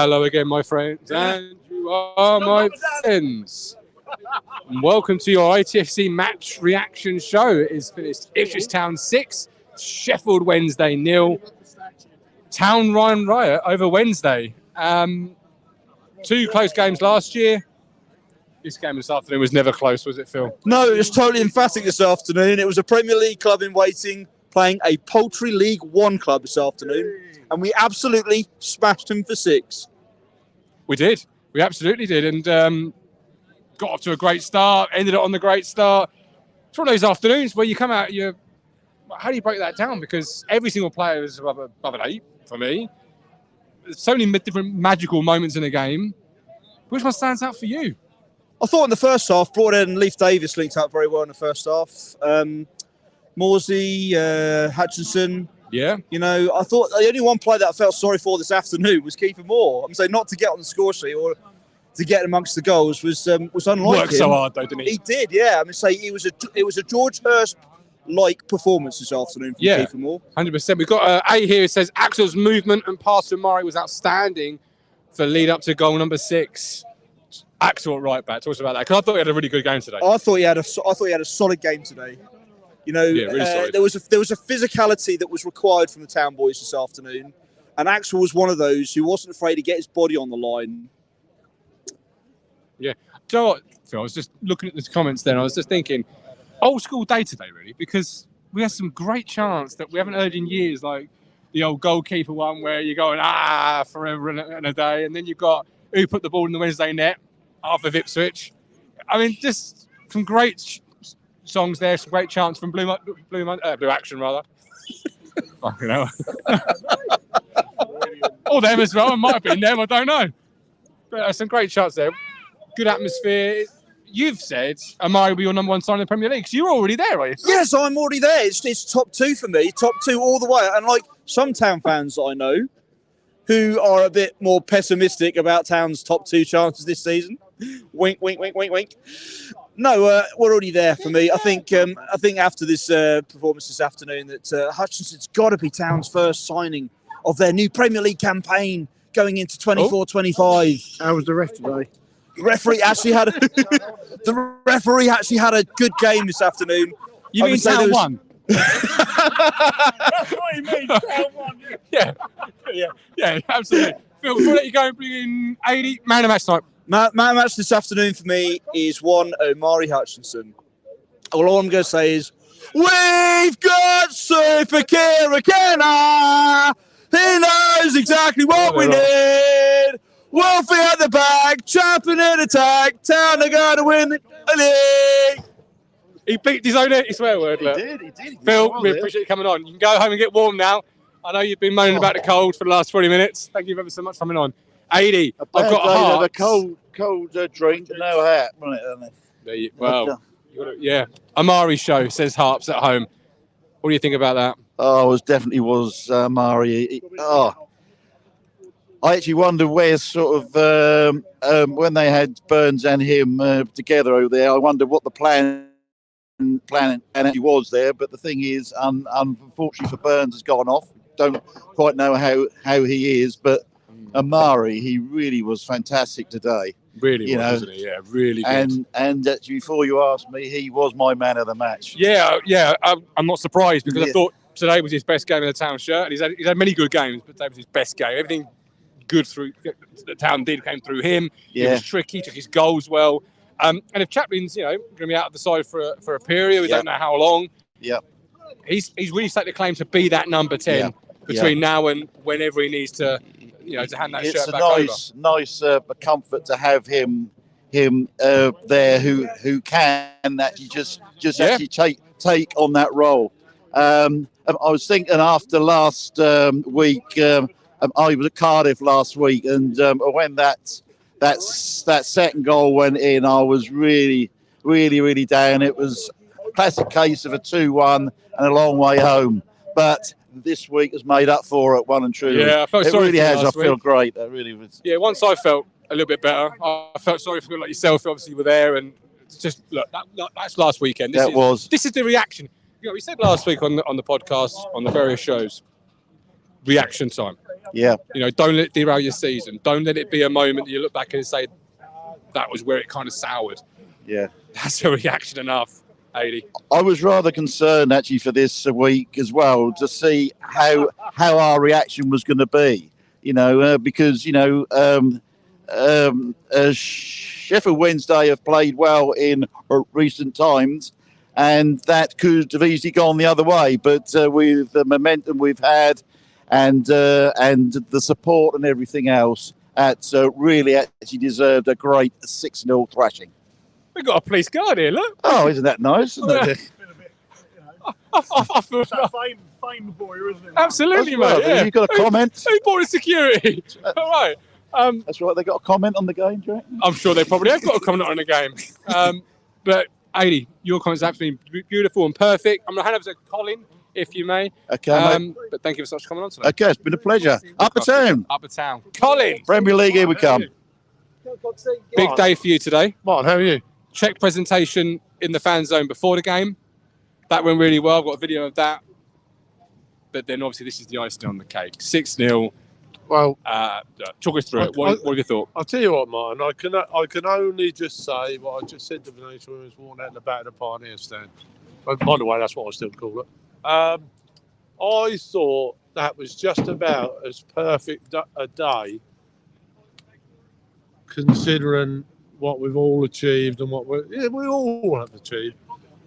Hello again, my friends, and you are my friends. And welcome to your ITFC match reaction show. It is finished Ipswich Town 6, Sheffield Wednesday 0. Town riot over Wednesday. Two close games last year. This game this afternoon was never close, was it, Phil? No, it was totally emphatic this afternoon. It was a Premier League club in waiting playing a Poultry League 1 club this afternoon, and we absolutely smashed them for 6. We did. We absolutely did, and got off to a great start, ended it on the great start. It's one of those afternoons where you come out, how do you break that down? Because every single player is above an 8 for me. There's so many different magical moments in a game. Which one stands out for you? I thought in the first half, Broadhead and Leif Davis linked up very well in the first half. Morsey, Hutchinson. Yeah. You know, I thought the only one player that I felt sorry for this afternoon was Kofi Moore. I'm saying not to get on the score sheet or to get amongst the goals was unlike Worked him. so hard though, didn't he? He did, yeah. I mean, say it was a George Hurst-like performance this afternoon from Kofi Moore. 100%. We've got A here. It says Axel's movement and pass to Murray was outstanding for lead up to goal number 6. Axel at right back. Talk about that because I thought he had a really good game today. I thought he had a solid game today. You know, really solid. there was a physicality that was required from the Town boys this afternoon, and Axel was one of those who wasn't afraid to get his body on the line. Yeah. Do you know what, Phil? I was just looking at the comments then. I was just thinking, old school day today, really, because we had some great chants that we haven't heard in years, like the old goalkeeper one where you're going, forever and a day, and then you've got who put the ball in the Wednesday net, half of Ipswich. I mean, just some great songs there, some great chants from Blue Action, rather. Fucking hell. Or them as well. It might have been them, I don't know. But some great chants there. Good atmosphere. You've said Amari will be your number 1 sign in the Premier League. So you're already there, are you? Yes, I'm already there. It's top 2 for me. Top 2 all the way. And like some Town fans that I know who are a bit more pessimistic about Town's top 2 chances this season. Wink, wink, wink, wink, wink. No, we're already there for me. I think after this performance this afternoon that Hutchinson's got to be Town's first signing of their new Premier League campaign going into 24-25. How was the rest today? The referee actually had a good game this afternoon. You mean Town won? That's what he means, Town won. Yeah, absolutely. Phil, before I let you go and bring in 80, man of match tonight. Man of match this afternoon for me is one Omari Hutchinson. All I'm going to say is, we've got Super Kirikana. He knows exactly what we need. Wolfie at the back, champion in attack. Town are going to win the league. He beat his own swear word. Look. He did. Phil, we appreciate you coming on. You can go home and get warm now. I know you've been moaning about the cold for the last 20 minutes. Thank you ever so much for coming on. 80. I've got a heart. A cold drink, no hat, wasn't it? Yeah. Amari show says Harps at home. What do you think about that? Oh, it definitely was Mari. I actually wonder where sort of when they had Burns and him together over there. I wonder what the plan actually was there. But the thing is, unfortunately for Burns, has gone off. Don't quite know how he is, but Amari, he really was fantastic today. Really was, wasn't he? Yeah, really good. And actually, before you asked me, he was my man of the match. Yeah. I'm not surprised because I thought today was his best game in the Town shirt. And he's had many good games, but today was his best game. Everything good through the Town came through him. Yeah. He was tricky, took his goals well. And if Chaplin's, going to be out of the side for a period, we don't know how long. Yeah. He's really set the claim to be that number 10 between now and whenever he needs to. To hand that shirt back over. It's a nice comfort to have him there who can actually just actually take on that role. I was thinking after last week, I was at Cardiff last week, and when that second goal went in, I was really down. It was a classic case of a 2-1 and a long way home, but this week has made up for it, one and true. Yeah, I felt sorry. It really has. I feel week. Great. That really was. Yeah, once I felt a little bit better. I felt sorry for people like yourself. Obviously, you were there, and it's just look. That's last weekend. This is the reaction. We said last week on the podcast, on the various shows, reaction time. Yeah. You know, don't let it derail your season. Don't let it be a moment that you look back and say, that was where it kind of soured. Yeah. That's a reaction enough, 80. I was rather concerned actually for this week as well to see how our reaction was going to be. You know, because Sheffield Wednesday have played well in recent times, and that could have easily gone the other way. But with the momentum we've had, and the support and everything else, that's really actually deserved a great 6-0 thrashing. We've got a police guard here, look. Oh, isn't that nice? Isn't it? I feel Fame for you, isn't it? absolutely, Well, mate. Yeah. you got a comment? Who bought the security? All right. That's right. They got a comment on the game, do you reckon? I'm sure they probably have got a comment on the game. But 80, your comments have absolutely beautiful and perfect. I'm going to hand over to Colin, if you may. Okay, mate. But thank you so much for coming on today. Okay, it's been a pleasure. Up the town. Up the town. Colin! Premier League, here we come. Big day for you today. Martin, how are you? Check presentation in the fan zone before the game. That went really well. I've got a video of that. But then obviously this is the icing on the cake. 6-0. Well, talk us through it. What have you thought? I'll tell you what, Martin. I can only just say what I just said to Vanessa when I was walking out in the back of the Pioneer stand. But by the way, that's what I still call it. I thought that was just about as perfect a day, considering what we've all achieved and what we all have achieved,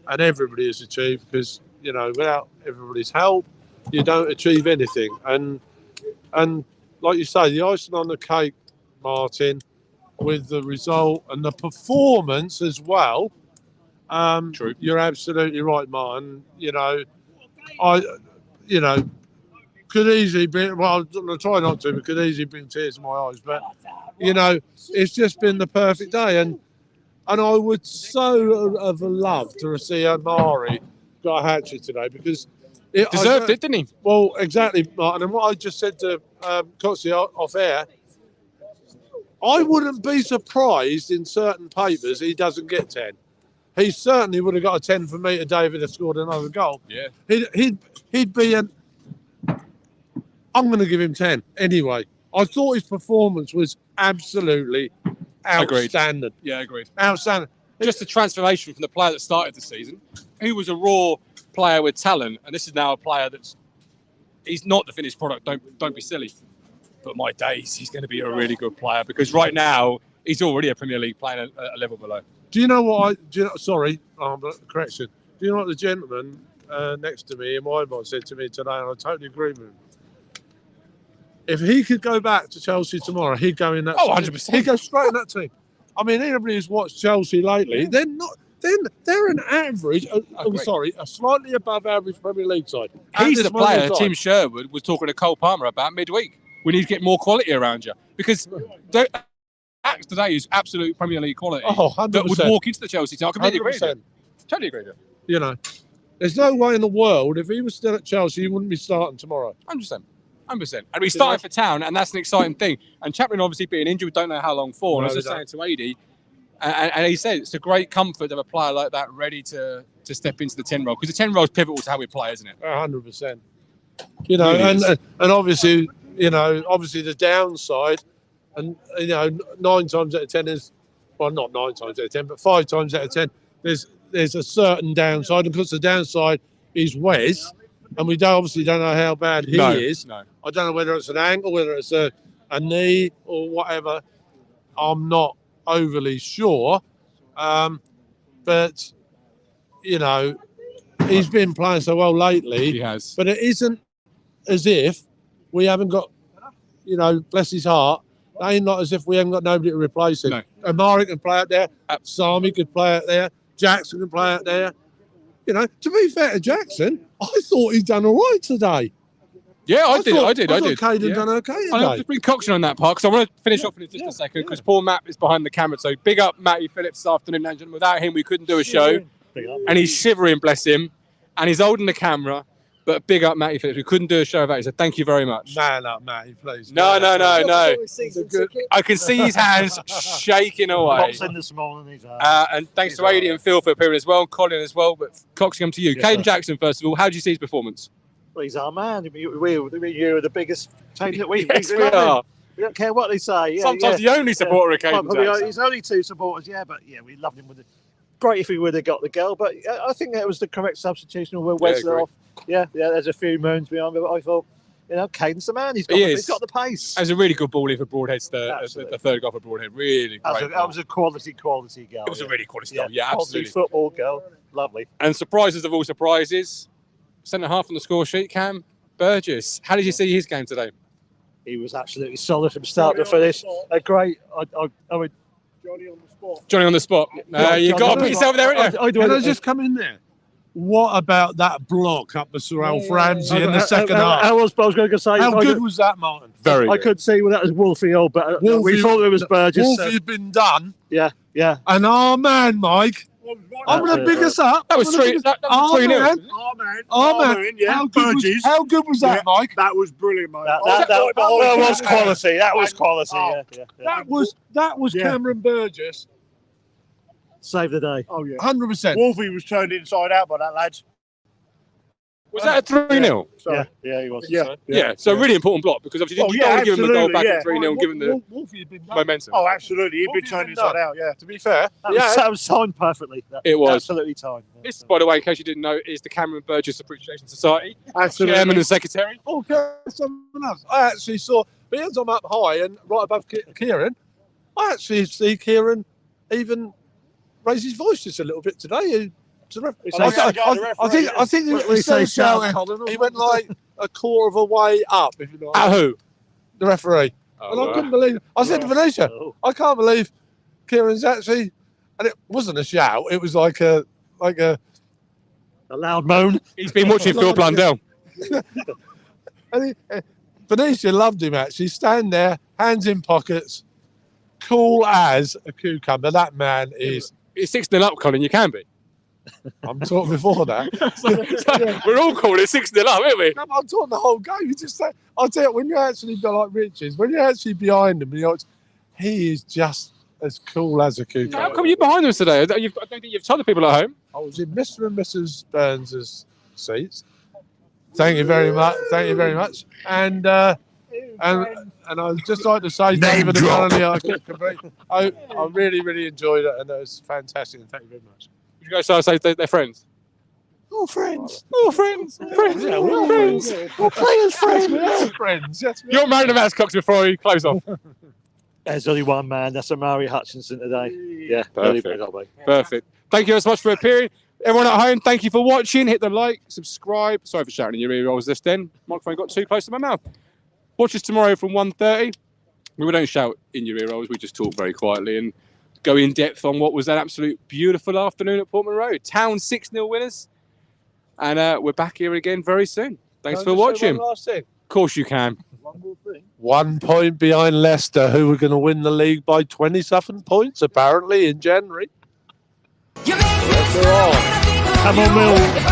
and everybody has achieved. Because without everybody's help, you don't achieve anything. And like you say, the icing on the cake, Martin, with the result and the performance as well. True. You're absolutely right, Martin. I could easily bring. Well, I'm gonna try not to, but could easily bring tears to my eyes. But it's just been the perfect day, and I would so have loved to see Amari got a hat trick today because. Deserved it, didn't he? Well, exactly, Martin. And what I just said to Kofi off air, I wouldn't be surprised in certain papers he doesn't get 10. He certainly would have got a 10 for me to David had scored another goal. Yeah. He'd be an. I'm going to give him 10 anyway. I thought his performance was absolutely outstanding. Agreed. Yeah, agreed. Outstanding. Just a transformation from the player that started the season. He was a raw player with talent, and this is now a player he's not the finished product. Don't be silly. But my days, he's going to be a really good player because right now he's already a Premier League player a level below. Do you know what sorry, correction. Do you know what the gentleman next to me in my box said to me today, and I totally agree with him. If he could go back to Chelsea tomorrow, he'd go in that team. 100%. He'd go straight in that team. I mean, anybody who's watched Chelsea lately, they're not. They're an average. A slightly above average Premier League side. He's the player Tim Sherwood was talking to Cole Palmer about midweek. We need to get more quality around you because Axe today is absolute Premier League quality. Oh, 100%. That would walk into the Chelsea team. I completely agree with 100%. you. Totally agree with you. There's no way in the world if he was still at Chelsea, he wouldn't be starting tomorrow. 100%. And he's starting for Town, and that's an exciting thing. And Chaplin obviously being injured, we don't know how long for. And I was just saying to AD, and he said it's a great comfort of a player like that ready to step into the 10 role because the 10 role is pivotal to how we play, isn't it? 100%. And obviously, obviously the downside, and 9 times out of 10 is, well, not 9 times out of 10, but 5 times out of 10, there's a certain downside, and because the downside is Wes, and we obviously don't know how bad he is. No. I don't know whether it's an ankle, whether it's a knee or whatever. I'm not overly sure, but he's been playing so well lately. He has, but it isn't as if we haven't got, bless his heart. It ain't not as if we haven't got nobody to replace him. No. Amari can play out there. Sami could play out there. Jackson can play out there. To be fair to Jackson, I thought he'd done all right today. Yeah, I did. I did. thought Caden done okay today. I'll just bring Coxon on that part because I want to finish off in just a second because poor Matt is behind the camera. So big up Matty Phillips this afternoon, ladies and gentlemen. Without him, we couldn't do a show. And he's shivering, bless him. And he's holding the camera. But big up Matty Phillips. We couldn't do a show without you. So thank you very much. Man up, Matty, please. No. I can see his hands shaking away. This morning, and thanks to AD and Phil for appearing as well, Colin as well. But Cox, come to you. Caden Jackson, first of all, how did you see his performance? Well, he's our man. You're the biggest team that we Yes, we love him. are. We don't care what they say. Yeah, Sometimes the only supporter occasion. He's only 2 supporters, but we loved him with it. Great if he would have got the goal, but I think that was the correct substitution. We'll Wesley off. Yeah, there's a few moons behind me, but I thought, Caden's the man. He's got the pace. That was a really good ball in for Broadhead's the third goal for Broadhead. Really great. That was a quality goal. It was a really quality goal. Yeah, quality absolutely. Football goal. Lovely. And surprises of all surprises, centre half on the score sheet, Cam Burgess. How did you see his game today? He was absolutely solid from start to finish. A great. I would. Johnny on the spot. You got to put yourself there, haven't you? Can I just come in there? What about that block up the Sir Alf Ramsey in the second half? I was going to say. How good was that, Martin? Very I good. could see that was Wolfie, but Wolfie, we thought it was Burgess. Wolfie had been done. Yeah. And our man, Mike, I'm going to big us up. That was 3-0. Our man. How good was that, Mike? That was brilliant, mate. That was quality. That was quality. That was Cameron Burgess. Save the day. Oh, yeah. 100%. Wolfie was turned inside out by that lad. Was that a 3-0? Yeah, he was. Yeah, so a really important block because obviously you don't want to give him a goal back at 3-0 given the Wolfie had been done. momentum. Oh, absolutely. He'd been turned inside out, yeah. To be fair, That was timed perfectly. It was. Absolutely timed. This, by the way, in case you didn't know, is the Cameron Burgess Appreciation Society. Absolutely. Chairman and Secretary. Okay, something else. I actually saw, because I'm up high and right above Kieran, I actually see Kieran even raise his voice just a little bit today. I think he went like a quarter of a way up. If you know what I mean. Who? The referee. And I couldn't believe it. I said to Venetia, I can't believe Kieran's actually, and it wasn't a shout. It was like a loud moan. He's been watching Phil Blundell. And Venetia loved him actually. Stand there, hands in pockets, cool as a cucumber. That man is. It's 6-0 up, Colin. You can be. I'm talking before that. We're all calling it 6-0 up, aren't we? No, I'm talking the whole game. You just say, I'll tell you, when you're actually like Richards, when you're actually behind him, he is just as cool as a cucumber. How come you're behind us today? I don't think you've told the people at home. I was in Mr. and Mrs. Burns' seats. Thank you very much. Thank you very much. And I'd just like to say, thank you for the melody. I really, really enjoyed it, and it was fantastic. And thank you very much. Would you guys say they're friends? All friends. All friends. Friends. Yeah, we're all friends. We're players' friends. We're all friends. Yes, You're married to Matt Cox before you close off. There's only one man. That's Amari Hutchinson today. Yeah, Perfect. Thank you so much for appearing. Everyone at home, thank you for watching. Hit the like, subscribe. Sorry for shouting in your ear rolls this then. Microphone got too close to my mouth. Watch us tomorrow from 1:30. We don't shout in your ear rolls. We just talk very quietly and go in depth on what was an absolute beautiful afternoon at Portman Road. Town 6-0 winners. And we're back here again very soon. Thanks for watching. Of course you can. One more thing. 1 point behind Leicester, who were going to win the league by 27 points, apparently, in January. Come on, Mill.